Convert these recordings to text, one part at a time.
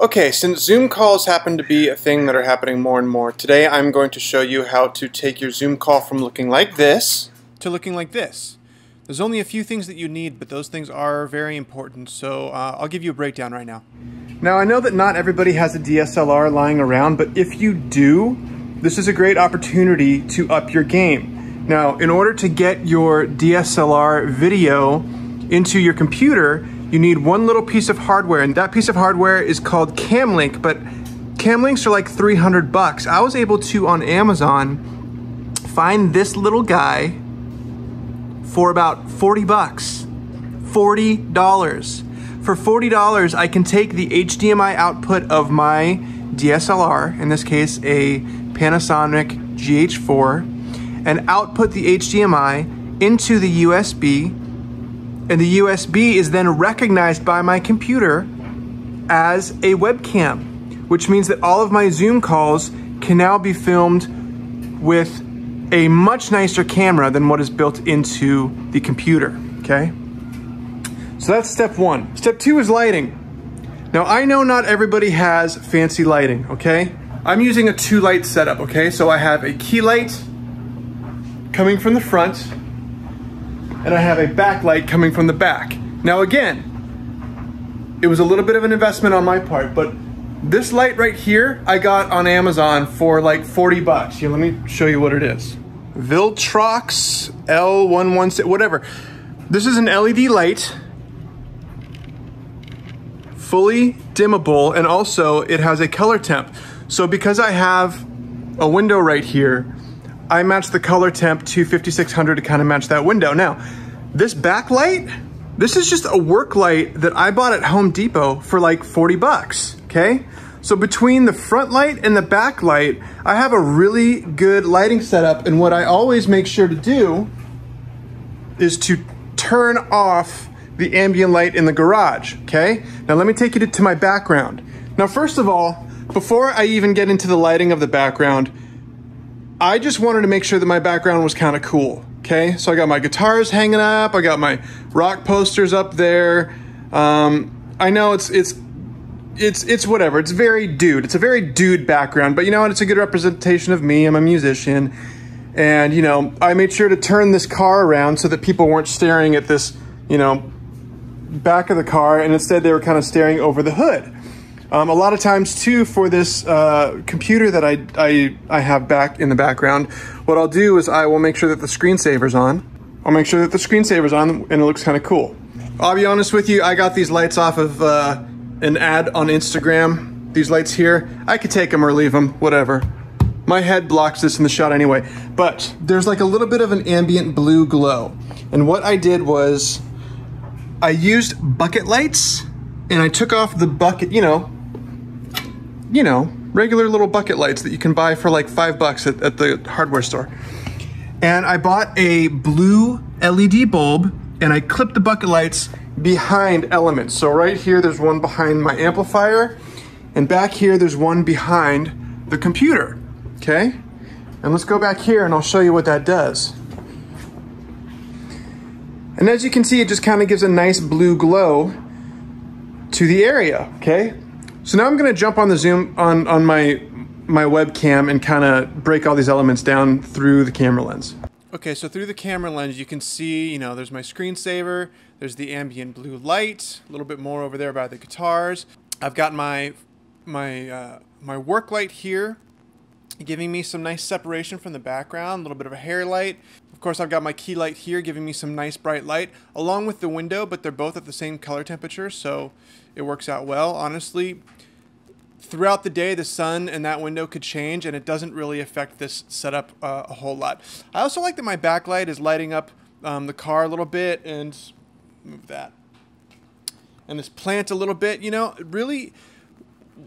Okay, since Zoom calls happen to be a thing that are happening more and more, today I'm going to show you how to take your Zoom call from looking like this to looking like this. There's only a few things that you need, but those things are very important, so I'll give you a breakdown right now. Now, I know that not everybody has a DSLR lying around, but if you do, this is a great opportunity to up your game. Now, in order to get your DSLR video into your computer, you need one little piece of hardware, and that piece of hardware is called Camlink, but Camlinks are like 300 bucks. I was able to, on Amazon, find this little guy for about 40 bucks. $40. For $40, I can take the HDMI output of my DSLR, in this case a Panasonic GH4, and output the HDMI into the USB, and the USB is then recognized by my computer as a webcam, which means that all of my Zoom calls can now be filmed with a much nicer camera than what is built into the computer, okay? So that's step one. Step two is lighting. Now, I know not everybody has fancy lighting, okay? I'm using a 2-light setup, okay? So I have a key light coming from the front, and I have a backlight coming from the back. Now again, it was a little bit of an investment on my part, but this light right here, I got on Amazon for like 40 bucks. Here, let me show you what it is. Viltrox L116, whatever. This is an LED light, fully dimmable, and also it has a color temp. So because I have a window right here, I matched the color temp to 5600 to kind of match that window. Now, this backlight, this is just a work light that I bought at Home Depot for like 40 bucks, okay? So between the front light and the back light, I have a really good lighting setup, and what I always make sure to do is to turn off the ambient light in the garage, okay? Now let me take you to my background. Now, first of all, before I even get into the lighting of the background, I just wanted to make sure that my background was kind of cool, okay? So I got my guitars hanging up, I got my rock posters up there. I know it's whatever, it's very dude. It's a very dude background, but you know what? It's a good representation of me. I'm a musician. And, you know, I made sure to turn this car around so that people weren't staring at this, you know, back of the car, and instead they were kind of staring over the hood. A lot of times too, for this computer that I have back in the background, what I'll do is I will make sure that the screensaver's on. I'll make sure that the screensaver's on and it looks kind of cool. I'll be honest with you, I got these lights off of an ad on Instagram. These lights here, I could take them or leave them, whatever. My head blocks this in the shot anyway, but there's like a little bit of an ambient blue glow. And what I did was I used bucket lights, and I took off the bucket, you know, regular little bucket lights that you can buy for like 5 bucks at the hardware store. And I bought a blue LED bulb, and I clipped the bucket lights behind elements. So right here, there's one behind my amplifier, and back here, there's one behind the computer, okay? And let's go back here and I'll show you what that does. And as you can see, it just kind of gives a nice blue glow to the area, okay? So now I'm gonna jump on the Zoom, on my webcam, and kind of break all these elements down through the camera lens. Okay, so through the camera lens, you can see, you know, there's my screensaver, there's the ambient blue light, a little bit more over there by the guitars. I've got my work light here, giving me some nice separation from the background, a little bit of a hair light. Of course, I've got my key light here giving me some nice bright light, along with the window, but they're both at the same color temperature, so it works out well. Honestly, throughout the day, the sun and that window could change, and it doesn't really affect this setup a whole lot. I also like that my backlight is lighting up the car a little bit, and move that. And this plant a little bit, you know, really,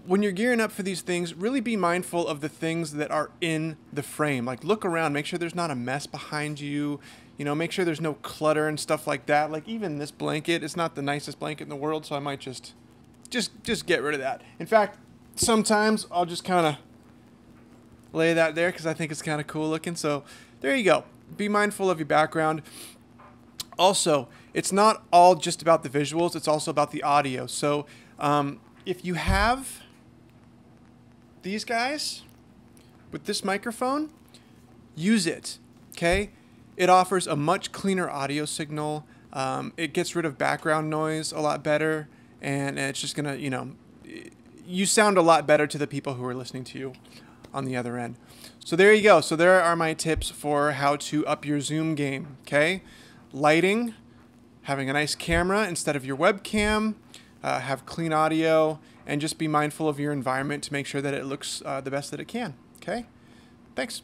when you're gearing up for these things, really be mindful of the things that are in the frame. Like, look around, make sure there's not a mess behind you, you know, make sure there's no clutter and stuff like that. Like, even this blanket, it's not the nicest blanket in the world, so I might just get rid of that. In fact, sometimes I'll just kind of lay that there because I think it's kind of cool looking. So there you go. Be mindful of your background. Also, it's not all just about the visuals, it's also about the audio. So if you have these guys with this microphone, use it, okay? It offers a much cleaner audio signal. It gets rid of background noise a lot better, and it's just gonna, you sound a lot better to the people who are listening to you on the other end. So there you go. So there are my tips for how to up your Zoom game, okay? Lighting, having a nice camera instead of your webcam, have clean audio, and just be mindful of your environment to make sure that it looks the best that it can, okay? Thanks.